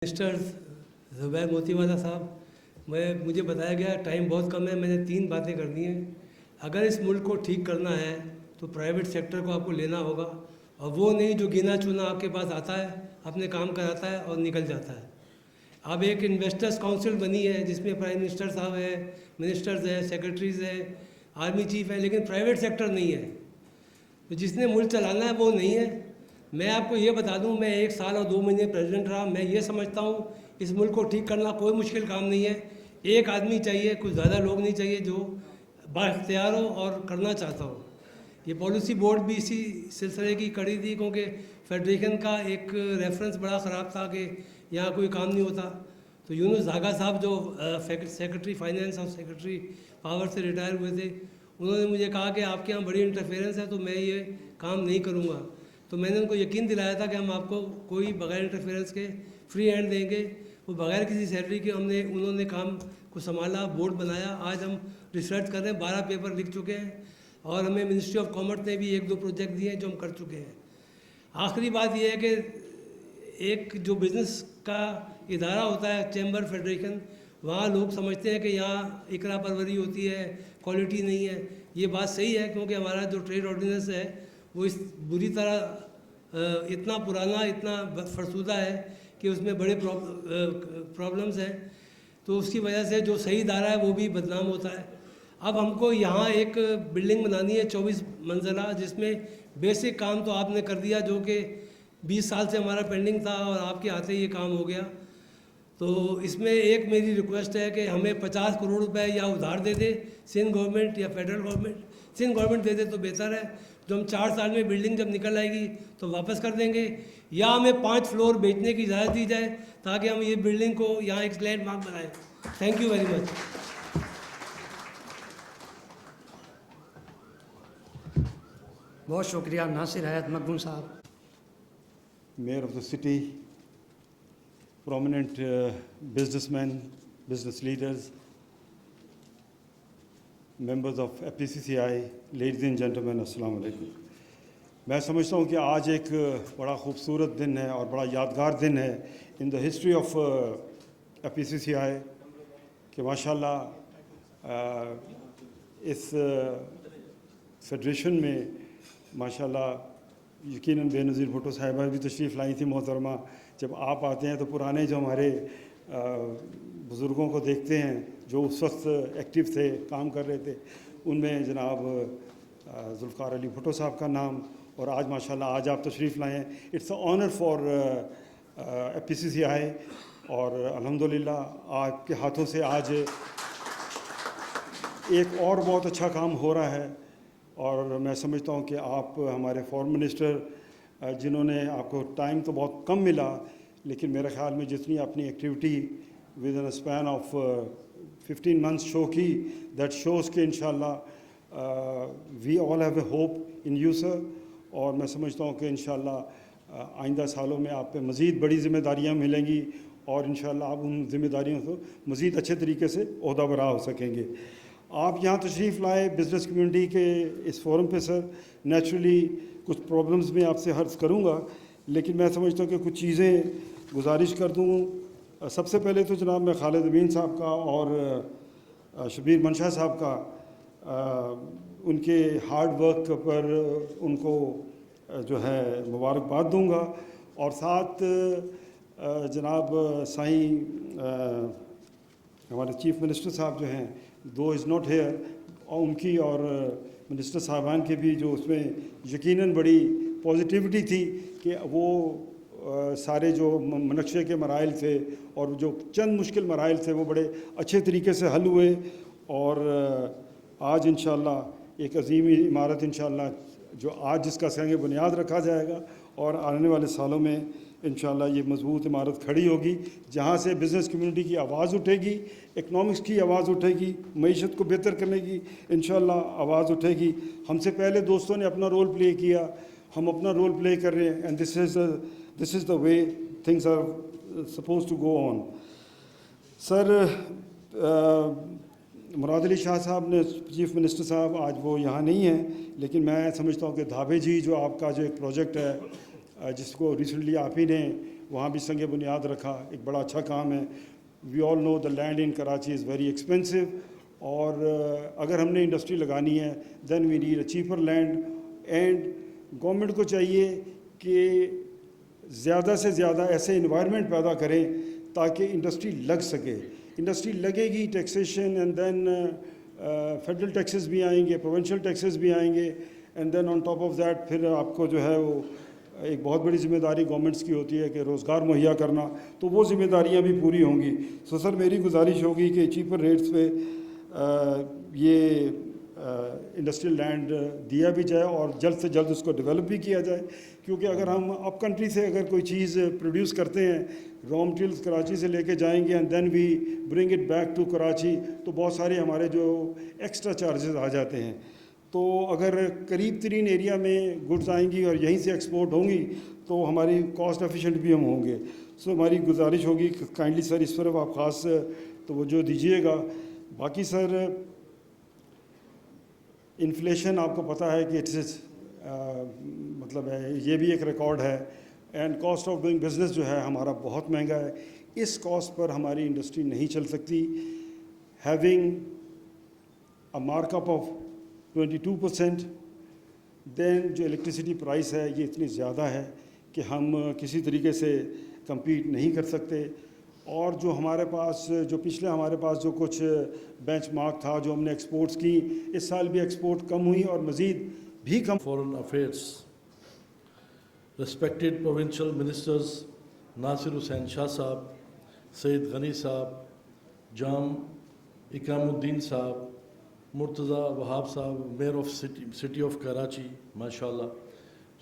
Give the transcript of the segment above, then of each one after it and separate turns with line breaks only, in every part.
Ministers Zubair Motiwala साहब, मुझे बताया गया टाइम बहुत कम है, मैंने 3 बातें करनी हैं। अगर इस मुल्क को ठीक करना है तो प्राइवेट सेक्टर को आपको लेना होगा, और वो नहीं जो गिना चुना आपके पास आता है, अपने काम कराता है और निकल जाता है। अब एक इन्वेस्टर्स काउंसिल बनी है जिसमें प्राइम मिनिस्टर साहब है, मिनिस्टर्स हैं, सेक्रेटरीज़ हैं, आर्मी चीफ है, लेकिन प्राइवेट सेक्टर नहीं है। तो जिसने मुल्क चलाना है वो नहीं है। मैं आपको ये बता दूं, मैं 1 साल और 2 महीने प्रेसिडेंट रहा। मैं ये समझता हूँ इस मुल्क को ठीक करना कोई मुश्किल काम नहीं है। एक आदमी चाहिए, कुछ ज़्यादा लोग नहीं चाहिए, जो बाख्तियार हो और करना चाहता हो। ये पॉलिसी बोर्ड भी इसी सिलसिले की कड़ी थी, क्योंकि फेडरेशन का एक रेफरेंस बड़ा ख़राब था कि यहाँ कोई काम नहीं होता। तो यूनुस जागा साहब जो सेक्रेटरी फाइनेंस और सेक्रेटरी पावर से रिटायर हुए थे, उन्होंने मुझे कहा कि आपके यहाँ बड़ी इंटरफेरेंस है तो मैं ये काम नहीं करूँगा। तो मैंने उनको यकीन दिलाया था कि हम आपको कोई बगैर इंटरफेरेंस के फ्री हैंड देंगे। वो बगैर किसी सैलरी के उन्होंने काम को संभाला, बोर्ड बनाया। आज हम रिसर्च कर रहे हैं, 12 पेपर लिख चुके हैं, और हमें मिनिस्ट्री ऑफ कॉमर्स ने भी 1-2 प्रोजेक्ट दिए हैं जो हम कर चुके हैं। आखिरी बात यह है कि एक जो बिज़नेस का इदारा होता है, चैम्बर फेडरेशन, वहाँ लोग समझते हैं कि यहाँ इकरा परवरी होती है, क्वालिटी नहीं है। ये बात सही है, क्योंकि हमारा जो ट्रेड ऑर्डिनेंस है वो इस बुरी तरह इतना पुराना, इतना फरसुदा है कि उसमें बड़े प्रॉब्लम्स हैं। तो उसकी वजह से जो सही इदारा है वो भी बदनाम होता है। अब हमको यहाँ एक बिल्डिंग बनानी है 24 मंजिला, जिसमें बेसिक काम तो आपने कर दिया, जो कि 20 साल से हमारा पेंडिंग था, और आपके हाथ ये काम हो गया। तो इसमें एक मेरी रिक्वेस्ट है कि हमें 50 करोड़ रुपए या उधार दे दे सिंध गवर्नमेंट या फेडरल गवर्नमेंट। सिंध गवर्नमेंट दे दे तो बेहतर है, जो हम 4 साल में बिल्डिंग जब निकल आएगी तो वापस कर देंगे, या हमें 5 फ्लोर बेचने की इजाज़त दी जाए ताकि हम ये बिल्डिंग को यहाँ एक लैंडमार्क बनाएं। Thank you very much.
बहुत शुक्रिया नासिर हयात मकबूल साहब।
Mayor of the city, prominent businessmen, business leaders, members of FPCCI, ladies and gentlemen, अस्सलाम वालेकुम। मैं समझता हूँ कि आज एक बड़ा खूबसूरत दिन है और बड़ा यादगार दिन है in the history of FPCCI कि माशाल्लाह इस फेडरेशन में माशाल्लाह यकीनन बेनज़ीर भुट्टो साहिबा भी तशरीफ़ लाई थी मोहतरमा। जब आप आते हैं तो पुराने जो हमारे बुज़ुर्गों को देखते हैं जो उस वक्त एक्टिव थे, काम कर रहे थे, उनमें जनाब ज़ुल्फ़िकार अली भुट्टो साहब का नाम, और आज माशाल्लाह आज आप तशरीफ़ लाए हैं। It's a honour for FPCCI, और अल्हम्दुलिल्लाह आपके हाथों से आज एक और बहुत अच्छा काम हो रहा है। और मैं समझता हूँ कि आप हमारे फॉरेन मिनिस्टर, जिन्होंने आपको टाइम तो बहुत कम मिला, लेकिन मेरे ख़्याल में जितनी अपनी activity within a span of 15 months show की, दैट शोज़ के इंशाल्लाह we all have a hope in you sir. और मैं समझता हूँ कि इंशाल्लाह आइंदा सालों में आप पे मज़ीद बड़ी ज़िम्मेदारियाँ मिलेंगी, और इंशाल्लाह आप उन ज़िम्मेदारियों को मज़ीद अच्छे तरीके से ओहदा बरा हो सकेंगे। आप यहाँ तशरीफ़ लाए बिज़नेस कम्युनिटी के इस फोरम पे सर। नेचुरली कुछ प्रॉब्लम्स में आपसे अर्ज़ करूँगा, लेकिन मैं समझता हूँ कि कुछ चीज़ें गुजारिश कर दूँ। सबसे पहले तो जनाब मैं खालिद अमीन साहब का और शबीर मंशा साहब का उनके हार्ड वर्क पर उनको जो है मुबारकबाद दूँगा, और साथ जनाब साईं हमारे चीफ मिनिस्टर साहब जो हैं, दो इज़ नॉट हेयर, और उनकी और मिनिस्टर साहबान के भी जो उसमें यकीनन बड़ी पॉजिटिविटी थी कि वो सारे जो मनक्षे के मराइल थे और जो चंद मुश्किल मराइल थे वो बड़े अच्छे तरीके से हल हुए। और आज इंशाल्लाह एक अजीम इमारत इंशाल्लाह जो आज जिसका संग बुनियाद रखा जाएगा, और आने वाले सालों में इंशाल्लाह ये मजबूत इमारत खड़ी होगी, जहाँ से बिज़नेस कम्युनिटी की आवाज़ उठेगी, इकनॉमिक्स की आवाज़ उठेगी, मईशत को बेहतर करने की इंशाल्लाह आवाज़ उठेगी। हमसे पहले दोस्तों ने अपना रोल प्ले किया, हम अपना रोल प्ले कर रहे हैं, and this is the way things are suppose to go on. Sir Murad Ali Shah sahab ने, चीफ मिनिस्टर साहब, आज वो यहाँ नहीं हैं, लेकिन मैं समझता हूँ कि धाबे जी जो आपका जो एक प्रोजेक्ट है जिसको रिसेंटली आप ही ने वहाँ भी संग बुनियाद रखा, एक बड़ा अच्छा काम है। We all know the land in Karachi is very expensive, और अगर हमने इंडस्ट्री लगानी है then we need a cheaper land, and government को चाहिए कि ज़्यादा से ज़्यादा ऐसे इन्वायरमेंट पैदा करें ताकि इंडस्ट्री लग सके। इंडस्ट्री लगेगी, taxation and then federal taxes भी आएंगे, प्रोविंशियल टैक्सेस भी आएंगे, and then on top of that फिर आपको जो है वो एक बहुत बड़ी जिम्मेदारी गवर्नमेंट्स की होती है कि रोज़गार मुहैया करना, तो वो जिम्मेदारियां भी पूरी होंगी। सो सर मेरी गुजारिश होगी कि चीपर रेट्स पे ये इंडस्ट्रियल लैंड दिया भी जाए और जल्द से जल्द उसको डेवलप भी किया जाए, क्योंकि अगर हम अप कंट्री से अगर कोई चीज़ प्रोड्यूस करते हैं, रॉ मटेरियल्स कराची से लेके जाएंगे and then we bring it back to Karachi, तो बहुत सारे हमारे जो एक्स्ट्रा चार्जेस आ जाते हैं। तो अगर करीब तरीन एरिया में गुड्स आएंगी और यहीं से एक्सपोर्ट होंगी तो हमारी कॉस्ट एफिशिएंट भी हम होंगे। सो हमारी गुजारिश होगी काइंडली सर इस तरफ आप ख़ास तवज्जो दीजिएगा। बाकी सर इन्फ्लेशन आपको पता है कि इट्स मतलब है, ये भी एक रिकॉर्ड है, and cost of doing business जो है हमारा बहुत महंगा है। इस कॉस्ट पर हमारी इंडस्ट्री नहीं चल सकती। Having a markup of 22%, then जो इलेक्ट्रिसिटी प्राइस है ये इतनी ज़्यादा है कि हम किसी तरीके से compete नहीं कर सकते। और जो हमारे पास जो पिछले हमारे पास जो कुछ बेंचमार्क था जो हमने एक्सपोर्ट्स की, इस साल भी एक्सपोर्ट कम हुई और मज़ीद भी कम।
Foreign Affairs, respected provincial ministers Nasir Hussain Shah Sahab, Sayyid Ghani Sahab, Jam Ikramuddin Sahab, Murtaza Wahab Sahab, Mayor of City of Karachi, mashallah,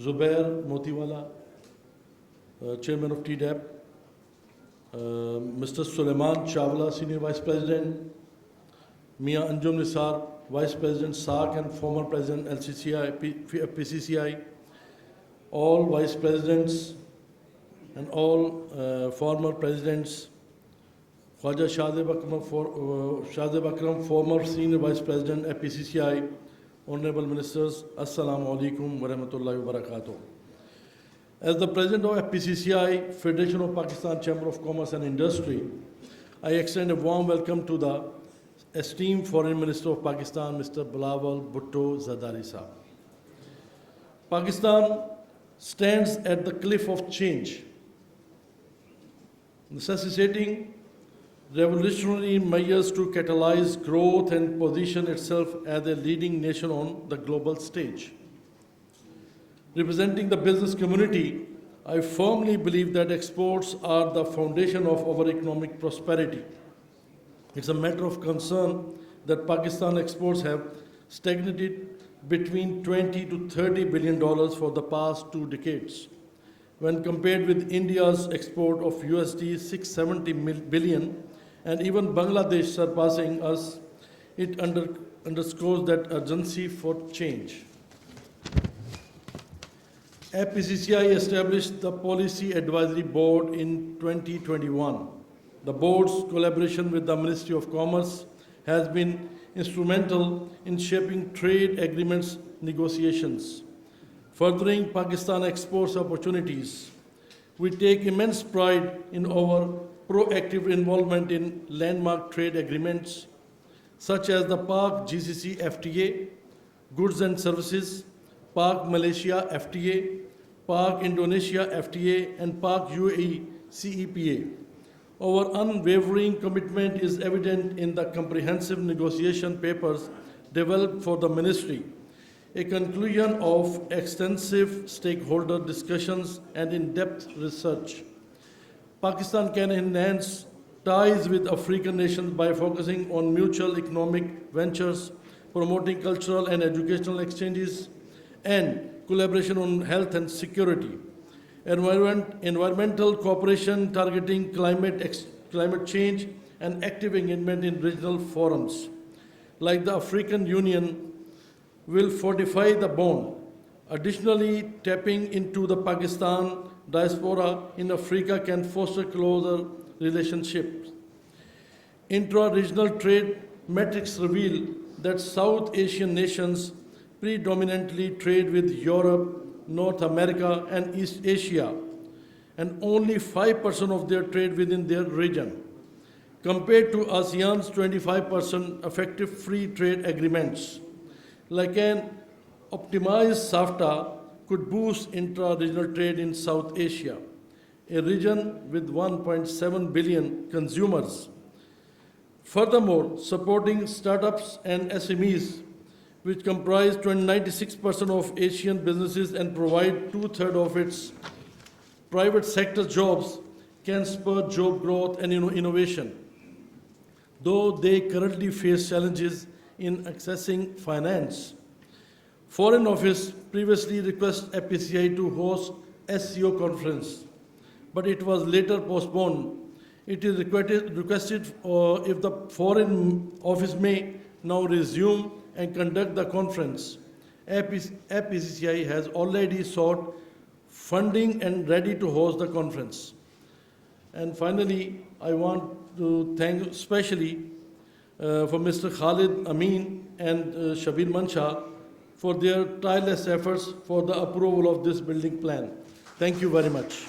Zubair Motiwala, Chairman of TDAP, Mr. Suleiman Chawla, Senior Vice President, Mia Anjum Nisar, Vice President SARC and former President LCCI, FPCCI, all Vice Presidents and all former Presidents, Khwaja Shahzeb Akram, former Senior Vice President FPCCI, Honorable Ministers, Assalamu alaikum wa rahmatullahi wa barakatuh. As the President of FPCCI, Federation of Pakistan Chamber of Commerce and Industry, I extend a warm welcome to the esteemed Foreign Minister of Pakistan, Mr. Bilawal Bhutto Zardari Sahab. Pakistan stands at the cliff of change, necessitating revolutionary measures to catalyze growth and position itself as a leading nation on the global stage. Representing the business community, I firmly believe that exports are the foundation of our economic prosperity. It's a matter of concern that Pakistan exports have stagnated between $20 to $30 billion for the past 2 decades. When compared with India's export of USD 670 billion and even Bangladesh surpassing us, it underscores that urgency for change. FPCCI established the Policy Advisory Board in 2021. The board's collaboration with the Ministry of Commerce has been instrumental in shaping trade agreements negotiations, furthering Pakistan exports opportunities. We take immense pride in our proactive involvement in landmark trade agreements such as the Pak GCC FTA, Goods and Services, Pak Malaysia FTA, Pak Indonesia FTA, and Pak UAE CEPA. Our unwavering commitment is evident in the comprehensive negotiation papers developed for the ministry, a conclusion of extensive stakeholder discussions and in-depth research. Pakistan can enhance ties with African nations by focusing on mutual economic ventures, promoting cultural and educational exchanges, and collaboration on health and security. Environmental cooperation targeting climate change and active engagement in regional forums like the African Union will fortify the bond. Additionally, tapping into the Pakistan diaspora in Africa can foster closer relationships. Intra-regional trade metrics reveal that South Asian nations predominantly trade with Europe, North America, and East Asia, and only 5% of their trade within their region, compared to ASEAN's 25% effective free trade agreements. Like an optimized SAFTA could boost intra-regional trade in South Asia, a region with 1.7 billion consumers. Furthermore, supporting startups and SMEs, which comprise 96% of Asian businesses and provide two-thirds of its private sector jobs, can spur job growth and innovation, though they currently face challenges in accessing finance. Foreign Office previously requested FPCCI to host SCO conference, but it was later postponed. It is requested if the Foreign Office may now resume and conduct the conference. FPCCI has already sought funding and ready to host the conference. And finally, I want to thank especially for Mr. Khalid Amin and Shabir Mansha for their tireless efforts for the approval of this building plan. Thank you very much.